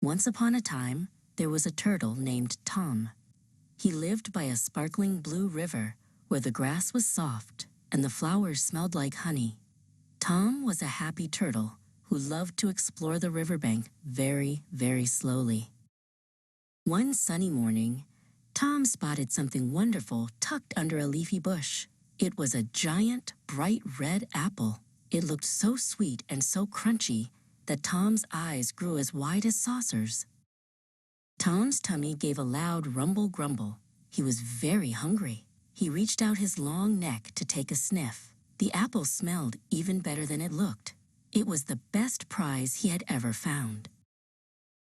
Once upon a time, there was a turtle named Tom. He lived by a sparkling blue river where the grass was soft and the flowers smelled like honey. Tom was a happy turtle who loved to explore the riverbank very, very slowly. One sunny morning, Tom spotted something wonderful tucked under a leafy bush. It was a giant, bright red apple. It looked so sweet and so crunchy that Tom's eyes grew as wide as saucers. Tom's tummy gave a loud rumble-grumble. He was very hungry. He reached out his long neck to take a sniff. The apple smelled even better than it looked. It was the best prize he had ever found.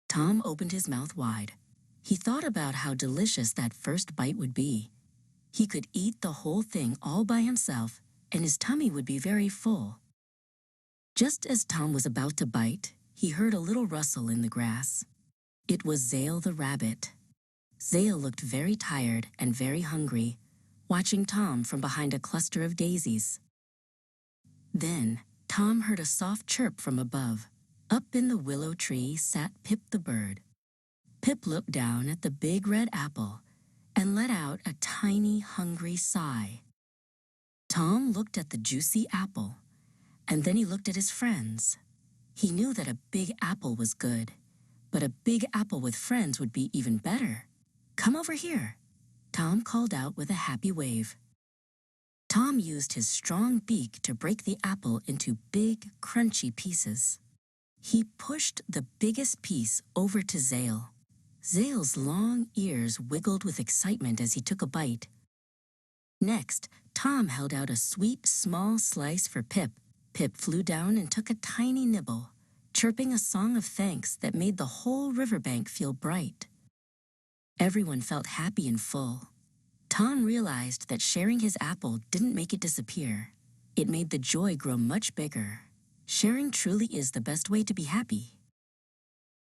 Tom opened his mouth wide. He thought about how delicious that first bite would be. He could eat the whole thing all by himself, and his tummy would be very full. Just as Tom was about to bite, he heard a little rustle in the grass. It was Zale the rabbit. Zale looked very tired and very hungry, watching Tom from behind a cluster of daisies. Then, Tom heard a soft chirp from above. Up in the willow tree sat Pip the bird. Pip looked down at the big red apple and let out a tiny, hungry sigh. Tom looked at the juicy apple, and then he looked at his friends. He knew that a big apple was good, but a big apple with friends would be even better. "Come over here," Tom called out with a happy wave. Tom used his strong beak to break the apple into big, crunchy pieces. He pushed the biggest piece over to Zale. Zale's long ears wiggled with excitement as he took a bite. Next, Tom held out a sweet, small slice for Pip. Pip flew down and took a tiny nibble, chirping a song of thanks that made the whole riverbank feel bright. Everyone felt happy and full. Tom realized that sharing his apple didn't make it disappear. It made the joy grow much bigger. Sharing truly is the best way to be happy.